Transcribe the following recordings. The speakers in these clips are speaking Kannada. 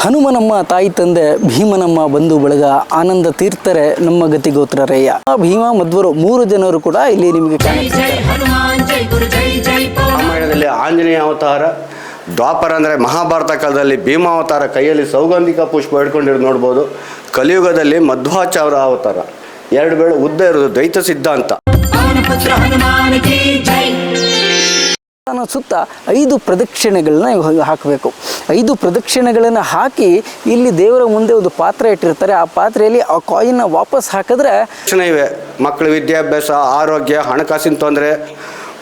ಹನುಮನಮ್ಮ ತಾಯಿ ತಂದೆ ಭೀಮನಮ್ಮ ಬಂಧು ಬಳಗ ಆನಂದ ತೀರ್ಥರೆ ನಮ್ಮ ಗತಿಗೋತ್ರರಯ್ಯ ಭೀಮ ಮಧ್ವರು 3 ಜನರು ಕೂಡ ಇಲ್ಲಿ ನಿಮಗೆ ರಾಮಾಯಣದಲ್ಲಿ ಆಂಜನೇಯ ಅವತಾರ, ದ್ವಾಪರ ಅಂದರೆ ಮಹಾಭಾರತ ಕಾಲದಲ್ಲಿ ಭೀಮಾವತಾರ ಕೈಯಲ್ಲಿ ಸೌಗಂಧಿಕ ಪುಷ್ಪ ಹಿಡ್ಕೊಂಡಿರೋದು ನೋಡ್ಬೋದು. ಕಲಿಯುಗದಲ್ಲಿ ಮಧ್ವಾಚಾರ್ಯ ಅವತಾರ, 2 ಬೇಳೆ ಉದ್ದ ಇರೋದು ದ್ವೈತ ಸಿದ್ಧಾಂತ. ಸುತ್ತ 5 ಪ್ರದಕ್ಷಿಣೆಗಳನ್ನ ಹಾಕಬೇಕು. 5 ಪ್ರದಕ್ಷಿಣೆಗಳನ್ನು ಹಾಕಿ ಇಲ್ಲಿ ದೇವರ ಮುಂದೆ ಒಂದು ಪಾತ್ರೆ ಇಟ್ಟಿರ್ತಾರೆ. ಆ ಪಾತ್ರೆಯಲ್ಲಿ ಆ ಕಾಯಿನ್ನ ವಾಪಸ್ ಹಾಕಿದ್ರೆ ಇವೆ ಮಕ್ಕಳ ವಿದ್ಯಾಭ್ಯಾಸ, ಆರೋಗ್ಯ, ಹಣಕಾಸಿನ ತೊಂದರೆ,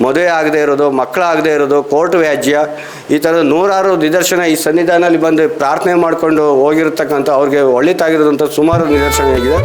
ಮದುವೆ ಆಗದೆ ಇರೋದು, ಮಕ್ಕಳಾಗದೇ ಇರೋದು, ಕೋರ್ಟ್ ವ್ಯಾಜ್ಯ, ಈ ಥರದ 100 ನಿದರ್ಶನ ಈ ಸನ್ನಿಧಾನದಲ್ಲಿ ಬಂದು ಪ್ರಾರ್ಥನೆ ಮಾಡಿಕೊಂಡು ಹೋಗಿರ್ತಕ್ಕಂಥ ಅವ್ರಿಗೆ ಒಳ್ಳೆತಾಗಿರೋದಂಥ ಸುಮಾರು ನಿದರ್ಶನ ಆಗಿದೆ.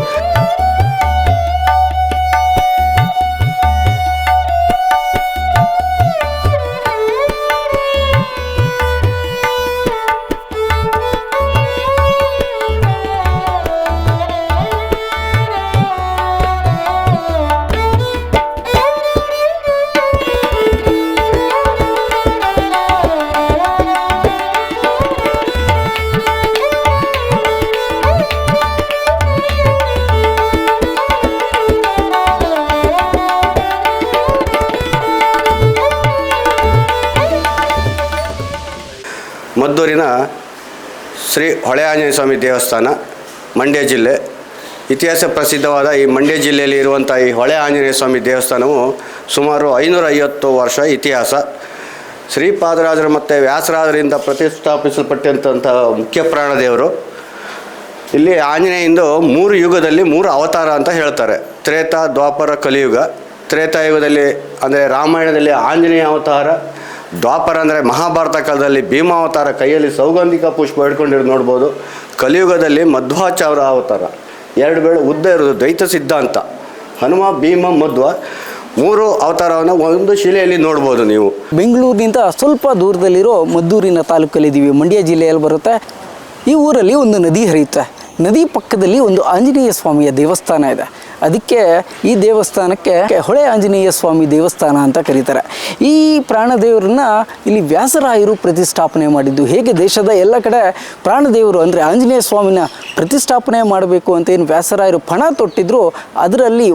ಮದ್ದೂರಿನ ಶ್ರೀ ಹೊಳೆ ಆಂಜನೇಯ ಸ್ವಾಮಿ ದೇವಸ್ಥಾನ, ಮಂಡ್ಯ ಜಿಲ್ಲೆ. ಇತಿಹಾಸ ಪ್ರಸಿದ್ಧವಾದ ಈ ಮಂಡ್ಯ ಜಿಲ್ಲೆಯಲ್ಲಿ ಇರುವಂಥ ಈ ಹೊಳೆ ಆಂಜನೇಯ ಸ್ವಾಮಿ ದೇವಸ್ಥಾನವು ಸುಮಾರು 550 ವರ್ಷ ಇತಿಹಾಸ. ಶ್ರೀಪಾದರಾಜರು ಮತ್ತು ವ್ಯಾಸರಾಜರಿಂದ ಪ್ರತಿಷ್ಠಾಪಿಸಲ್ಪಟ್ಟಂಥ ಮುಖ್ಯ ಪ್ರಾಣದೇವರು. ಇಲ್ಲಿ ಆಂಜನೇಯಂದು 3 ಯುಗದಲ್ಲಿ 3 ಅವತಾರ ಅಂತ ಹೇಳ್ತಾರೆ. ತ್ರೇತ, ದ್ವಾಪರ, ಕಲಿಯುಗ. ತ್ರೇತಾಯುಗದಲ್ಲಿ ಅಂದರೆ ರಾಮಾಯಣದಲ್ಲಿ ಆಂಜನೇಯ ಅವತಾರ, ದ್ವಾಪರ ಅಂದರೆ ಮಹಾಭಾರತ ಕಾಲದಲ್ಲಿ ಭೀಮಾವತಾರ ಕೈಯಲ್ಲಿ ಸೌಗಂಧಿಕ ಪುಷ್ಪ ಹಿಡ್ಕೊಂಡಿರೋದು ನೋಡ್ಬೋದು. ಕಲಿಯುಗದಲ್ಲಿ ಮಧ್ವಾಚಾರ್ಯ ಅವತಾರ, 2 ಬೇಳೆ ಉದ್ದ ಇರೋದು ದ್ವೈತ ಸಿದ್ಧಾಂತ. ಹನುಮ, ಭೀಮ, ಮಧ್ವ 3 ಅವತಾರವನ್ನು ಒಂದು ಶಿಲೆಯಲ್ಲಿ ನೋಡ್ಬೋದು ನೀವು. ಬೆಂಗಳೂರಿನಿಂದ ಸ್ವಲ್ಪ ದೂರದಲ್ಲಿರೋ ಮದ್ದೂರಿನ ತಾಲೂಕಲ್ಲಿದ್ದೀವಿ, ಮಂಡ್ಯ ಜಿಲ್ಲೆಯಲ್ಲಿ ಬರುತ್ತೆ. ಈ ಊರಲ್ಲಿ ಒಂದು ನದಿ ಹರಿಯುತ್ತೆ. ನದಿ ಪಕ್ಕದಲ್ಲಿ ಒಂದು ಆಂಜನೇಯ ಸ್ವಾಮಿಯ ದೇವಸ್ಥಾನ ಇದೆ. ಅದಕ್ಕೆ ಈ ದೇವಸ್ಥಾನಕ್ಕೆ ಹೊಳೆ ಆಂಜನೇಯ ಸ್ವಾಮಿ ದೇವಸ್ಥಾನ ಅಂತ ಕರೀತಾರೆ. ಈ ಪ್ರಾಣದೇವರನ್ನ ಇಲ್ಲಿ ವ್ಯಾಸರಾಯರು ಪ್ರತಿಷ್ಠಾಪನೆ ಮಾಡಿದ್ದು. ಹೇಗೆ ದೇಶದ ಎಲ್ಲ ಕಡೆ ಪ್ರಾಣದೇವರು ಅಂದರೆ ಆಂಜನೇಯ ಸ್ವಾಮಿನ ಪ್ರತಿಷ್ಠಾಪನೆ ಮಾಡಬೇಕು ಅಂತ ಏನು ವ್ಯಾಸರಾಯರು ಪಣ ತೊಟ್ಟಿದ್ರು, ಅದರಲ್ಲಿ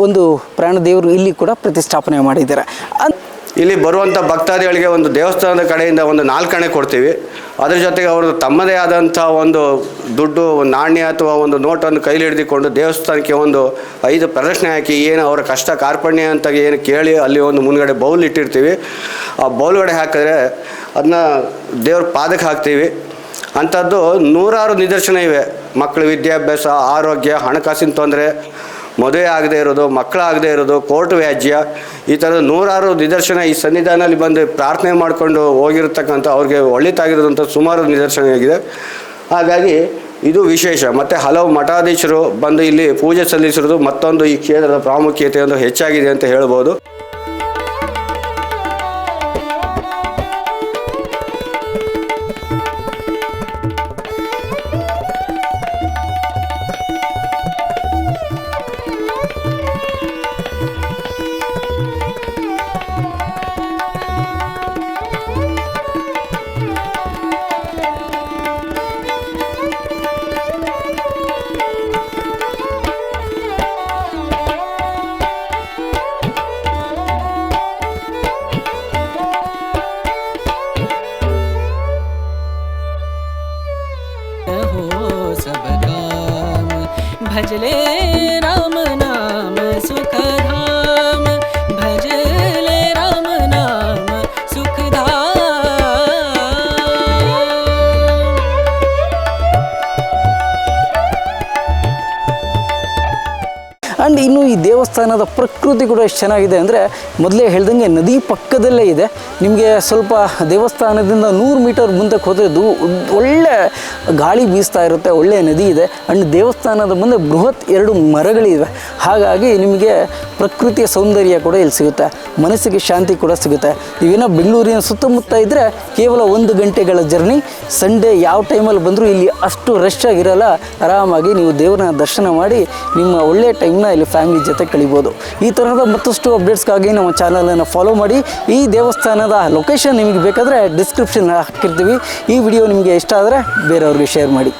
ಒಂದು ಪ್ರಾಣದೇವರು ಇಲ್ಲಿ ಕೂಡ ಪ್ರತಿಷ್ಠಾಪನೆ ಮಾಡಿದ್ದಾರೆ. ಇಲ್ಲಿ ಬರುವಂಥ ಭಕ್ತಾದಿಗಳಿಗೆ ಒಂದು ದೇವಸ್ಥಾನದ ಕಡೆಯಿಂದ ಒಂದು 4 ಆಣೆ ಕೊಡ್ತೀವಿ. ಅದ್ರ ಜೊತೆಗೆ ಅವರು ತಮ್ಮದೇ ಆದಂಥ ಒಂದು ದುಡ್ಡು, ಒಂದು ನಾಣ್ಯ ಅಥವಾ ಒಂದು ನೋಟನ್ನು ಕೈಲಿ ಹಿಡಿದುಕೊಂಡು ದೇವಸ್ಥಾನಕ್ಕೆ ಒಂದು 5 ಪ್ರದಕ್ಷಿಣೆ ಹಾಕಿ ಏನು ಅವರ ಕಷ್ಟ ಕಾರ್ಪಣ್ಯ ಅಂತ ಏನು ಕೇಳಿ ಅಲ್ಲಿ ಒಂದು ಮುಂದ್ಗಡೆ ಬೌಲ್ ಇಟ್ಟಿರ್ತೀವಿ. ಆ ಬೌಲ್ಗಡೆ ಹಾಕಿದ್ರೆ ಅದನ್ನ ದೇವ್ರ ಪಾದಕ್ಕೆ ಹಾಕ್ತೀವಿ. ಅಂಥದ್ದು 100 ನಿದರ್ಶನ ಇವೆ. ಮಕ್ಕಳ ವಿದ್ಯಾಭ್ಯಾಸ, ಆರೋಗ್ಯ, ಹಣಕಾಸಿನ ತೊಂದರೆ, ಮದುವೆ ಆಗದೆ ಇರೋದು, ಮಕ್ಕಳಾಗದೇ ಇರೋದು, ಕೋರ್ಟ್ ವ್ಯಾಜ್ಯ, ಈ ಥರದ 100 ನಿದರ್ಶನ ಈ ಸನ್ನಿಧಾನದಲ್ಲಿ ಬಂದು ಪ್ರಾರ್ಥನೆ ಮಾಡಿಕೊಂಡು ಹೋಗಿರ್ತಕ್ಕಂಥ ಅವ್ರಿಗೆ ಒಳ್ಳೆತಾಗಿರೋದಂಥ ಸುಮಾರು ನಿದರ್ಶನ ಆಗಿದೆ. ಹಾಗಾಗಿ ಇದು ವಿಶೇಷ. ಮತ್ತು ಹಲವು ಮಠಾಧೀಶರು ಬಂದು ಇಲ್ಲಿ ಪೂಜೆ ಸಲ್ಲಿಸಿರೋದು ಮತ್ತೊಂದು ಈ ಕ್ಷೇತ್ರದ ಪ್ರಾಮುಖ್ಯತೆ ಒಂದು ಹೆಚ್ಚಾಗಿದೆ ಅಂತ ಹೇಳ್ಬೋದು. भजले राम नाम सुख धाम, भजले राम नाम सुख धाम. ಆ್ಯಂಡ್ ಇನ್ನು ಈ ದೇವಸ್ಥಾನದ ಪ್ರಕೃತಿ ಕೂಡ ಎಷ್ಟು ಚೆನ್ನಾಗಿದೆ ಅಂದರೆ, ಮೊದಲೇ ಹೇಳ್ದಂಗೆ ನದಿ ಪಕ್ಕದಲ್ಲೇ ಇದೆ. ನಿಮಗೆ ಸ್ವಲ್ಪ ದೇವಸ್ಥಾನದಿಂದ 100 ಮೀಟರ್ ಮುಂದಕ್ಕೆ ಹೋದರೆ ಒಳ್ಳೆ ಗಾಳಿ ಬೀಸ್ತಾ ಇರುತ್ತೆ, ಒಳ್ಳೆಯ ನದಿ ಇದೆ. ಆ್ಯಂಡ್ ದೇವಸ್ಥಾನದ ಮುಂದೆ ಬೃಹತ್ 2 ಮರಗಳಿವೆ. ಹಾಗಾಗಿ ನಿಮಗೆ ಪ್ರಕೃತಿಯ ಸೌಂದರ್ಯ ಕೂಡ ಇಲ್ಲಿ ಸಿಗುತ್ತೆ, ಮನಸ್ಸಿಗೆ ಶಾಂತಿ ಕೂಡ ಸಿಗುತ್ತೆ. ನೀವೇನೋ ಬೆಂಗಳೂರಿನ ಸುತ್ತಮುತ್ತ ಇದ್ದರೆ ಕೇವಲ 1 ಗಂಟೆಗಳ ಜರ್ನಿ. ಸಂಡೇ ಯಾವ ಟೈಮಲ್ಲಿ ಬಂದರೂ ಇಲ್ಲಿ ಅಷ್ಟು ರಶ್ ಆಗಿರಲ್ಲ. ಆರಾಮಾಗಿ ನೀವು ದೇವರನ್ನ ದರ್ಶನ ಮಾಡಿ ನಿಮ್ಮ ಒಳ್ಳೆಯ ಟೈಮ್ನ ಇಲ್ಲಿ ಫ್ಯಾಮಿಲಿ ಜೊತೆ ಕಳಿಬೋದು. ಈ ಥರದ ಮತ್ತಷ್ಟು ಅಪ್ಡೇಟ್ಸ್ಗಾಗಿ ನಮ್ಮ ಚಾನಲನ್ನು ಫಾಲೋ ಮಾಡಿ. ಈ ದೇವಸ್ಥಾನದ ಲೊಕೇಶನ್ ನಿಮಗೆ ಬೇಕಾದರೆ ಡಿಸ್ಕ್ರಿಪ್ಷನ್ ಹಾಕಿರ್ತೀವಿ. ಈ ವಿಡಿಯೋ ನಿಮಗೆ ಇಷ್ಟ ಆದರೆ ಬೇರೆಯವ್ರಿಗೆ ಅವ್ರಿಗೆ ಶೇರ್ ಮಾಡಿ.